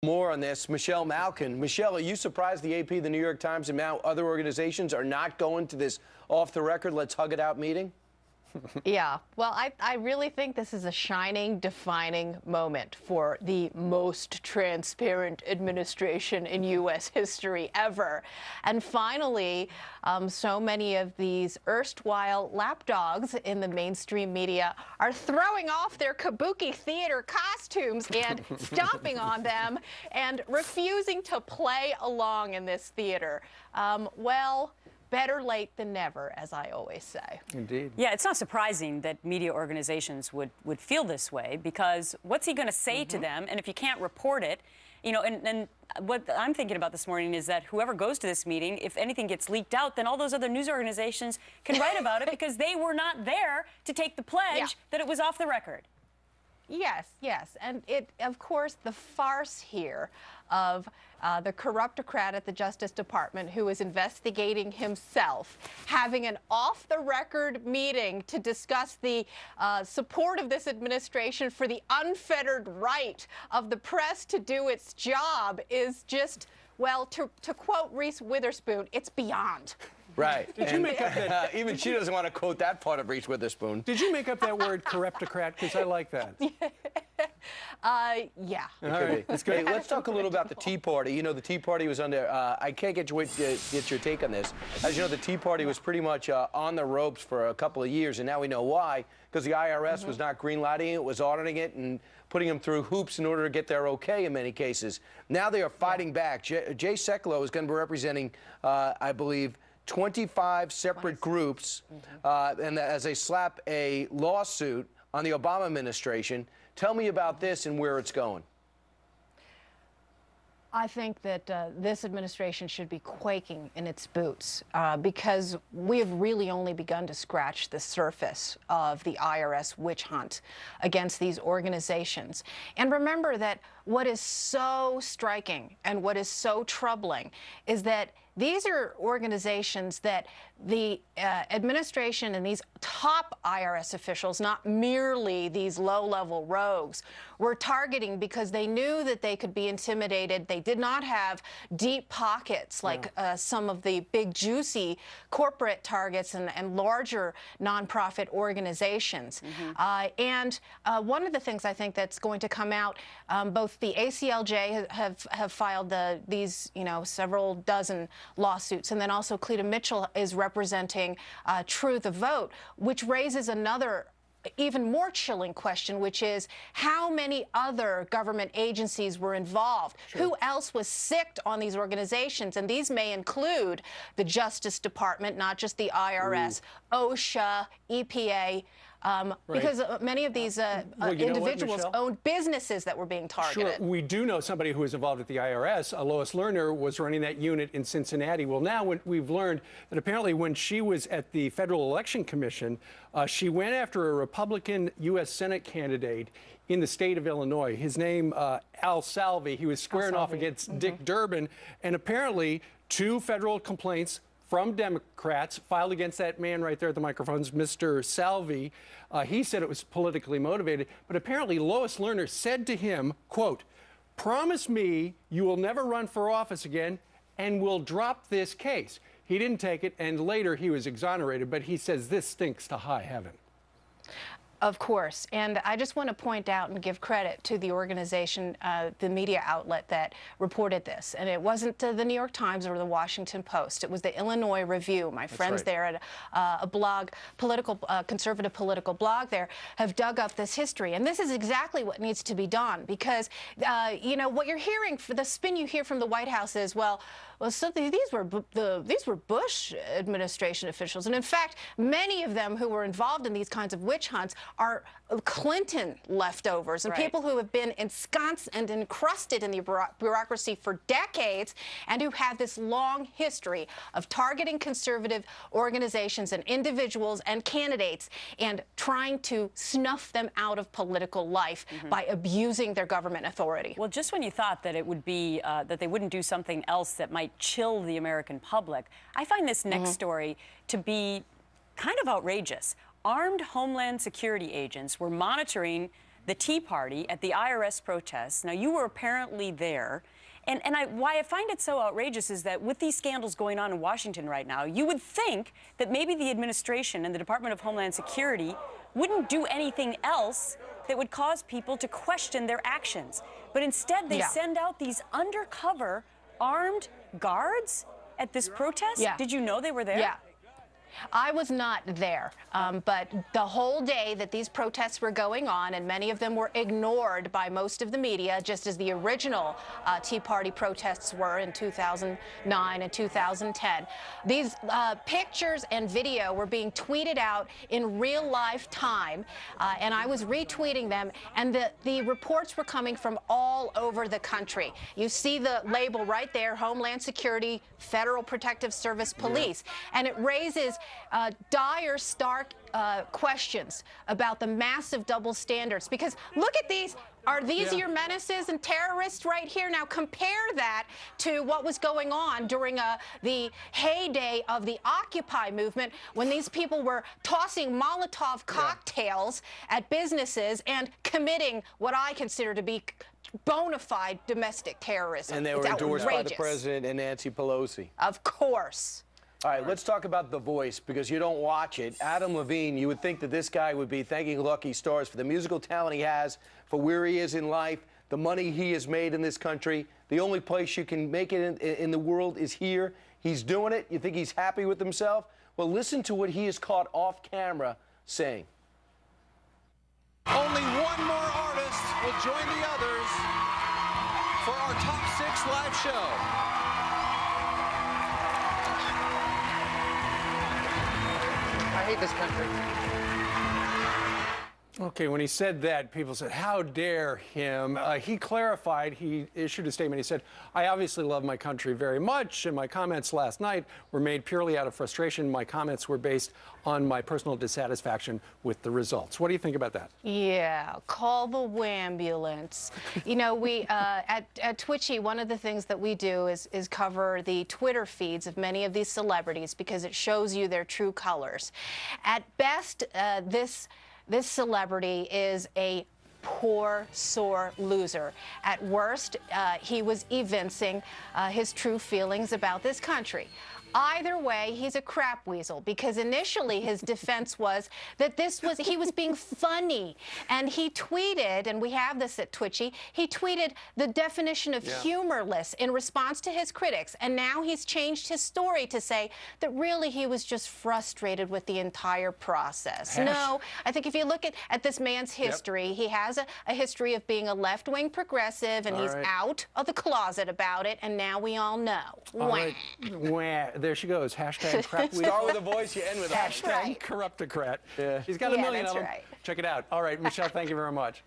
More on this, Michelle Malkin. Michelle, are you surprised the AP, the New York Times, and now other organizations are not going to this off-the-record, let's hug it out meeting? Yeah, well, I really think this is a shining, defining moment for the most transparent administration in U.S. history ever. And finally, so many of these erstwhile lapdogs in the mainstream media are throwing off their kabuki theater costumes and stomping on them and refusing to play along in this theater. Well, better late than never, as I always say. Indeed. Yeah, it's not surprising that media organizations would feel this way, because what's he going to say to them? And if you can't report it, you know, and what I'm thinking about this morning is that whoever goes to this meeting, if anything gets leaked out, then all those other news organizations can write about it because they were not there to take the pledge that it was off the record. Yes, yes. And of course, the farce here of the Corruptacrat at the Justice Department, who is investigating himself, having an off-the-record meeting to discuss the support of this administration for the unfettered right of the press to do its job is just, well, to quote Reese Witherspoon, it's beyond. Right. Did you make up that? Even she doesn't want to quote that part of Reese Witherspoon. Did you make up that word, corruptocrat? Because I like that. Yeah. All right. That's good. Hey, let's talk a little about the Tea Party. You know, the Tea Party was under, I can't get your take on this. As you know, the Tea Party was pretty much on the ropes for a couple of years, and now we know why, because the IRS was not greenlighting it, was auditing it, and putting them through hoops in order to get their okay in many cases. Now they are fighting back. Jay Sekulow is going to be representing, I believe, 25 separate groups, and as they slap a lawsuit on the Obama administration. Tell me about this and where it's going. I think that this administration should be quaking in its boots because we have really only begun to scratch the surface of the IRS witch hunt against these organizations. And remember that what is so striking and what is so troubling is that these are organizations that the administration and these top IRS officials, not merely these low-level rogues, were targeting because they knew that they could be intimidated. They did not have deep pockets like some of the big, juicy corporate targets and larger nonprofit organizations. And one of the things I think that's going to come out, both the ACLJ have filed these, several dozen lawsuits, and then also Cleta Mitchell is representing True the Vote, which raises another even more chilling question, which is how many other government agencies were involved? Who else was sicked on these organizations? And these may include the Justice Department, not just the IRS, OSHA, EPA, because many of these individuals owned businesses that were being targeted. Sure, we do know somebody who was involved at the IRS. Lois Lerner was running that unit in Cincinnati. Well, now we've learned that apparently when she was at the Federal Election Commission, she went after a Republican U.S. Senate candidate in the state of Illinois. His name, Al Salvi. He was squaring off against Dick Durbin, and apparently 2 federal complaints from Democrats filed against that man right there at the microphones, Mr. Salvi. He said it was politically motivated, but apparently Lois Lerner said to him, quote, "Promise me you will never run for office again and we'll drop this case." He didn't take it, and later he was exonerated, but he says this stinks to high heaven. Of course. And I just want to point out and give credit to the organization, the media outlet that reported this. And it wasn't the New York Times or the Washington Post. It was the Illinois Review. My friends there at a blog, conservative political blog there, have dug up this history. And this is exactly what needs to be done because, what you're hearing, the spin you hear from the White House is, well, so these were Bush administration officials. And in fact, many of them who were involved in these kinds of witch hunts are Clinton leftovers and people who have been ensconced and encrusted in the bureaucracy for decades and who have this long history of targeting conservative organizations and individuals and candidates and trying to snuff them out of political life by abusing their government authority. Well, just when you thought that it would be, that they wouldn't do something else that might chill the American public, I find this next story to be kind of outrageous. Armed Homeland Security agents were monitoring the Tea Party at the IRS protests. Now, you were apparently there. And why I find it so outrageous is that with these scandals going on in Washington right now, you would think that maybe the administration and the Department of Homeland Security wouldn't do anything else that would cause people to question their actions. But instead, they send out these undercover armed guards at this protest? Yeah. Did you know they were there? Yeah. I was not there, but the whole day that these protests were going on, and many of them were ignored by most of the media, just as the original Tea Party protests were in 2009 and 2010. These pictures and video were being tweeted out in real life time, and I was retweeting them, and the reports were coming from all over the country. You see the label right there, Homeland Security, Federal Protective Service Police, and it raises dire, stark questions about the massive double standards. Because look at these. Are these your menaces and terrorists right here? Now compare that to what was going on during the heyday of the Occupy movement, when these people were tossing Molotov cocktails at businesses and committing what I consider to be bona fide domestic terrorism. And they were endorsed by the president and Nancy Pelosi. Of course. All right, let's talk about The Voice, because you don't watch it. Adam Levine, you would think that this guy would be thanking lucky stars for the musical talent he has, for where he is in life, the money he has made in this country. The only place you can make it in the world is here. He's doing it. You think he's happy with himself? Well, listen to what he is caught off camera saying. Only one more artist will join the others for our Top 6 live show. I hate this country. Okay, when he said that, people said, how dare him? He clarified, he issued a statement. He said, I obviously love my country very much, and my comments last night were made purely out of frustration. My comments were based on my personal dissatisfaction with the results. What do you think about that? Yeah, call the wambulance. You know, we at Twitchy, one of the things that we do is cover the Twitter feeds of many of these celebrities, because it shows you their true colors. At best, this celebrity is a poor, sore loser. At worst, he was evincing his true feelings about this country. Either way, he's a crap weasel, because initially his defense was that he was being funny. And he tweeted, and we have this at Twitchy, he tweeted the definition of humorless in response to his critics. And now he's changed his story to say that really he was just frustrated with the entire process. No, I think if you look at this man's history, he has a history of being a left-wing progressive, and he's out of the closet about it, and now we all know. There she goes. Hashtag crap weasel. Start with a voice, you end with a hashtag Corruptacrat. Yeah. She's got a million of them. Right. Check it out. All right, Michelle, thank you very much.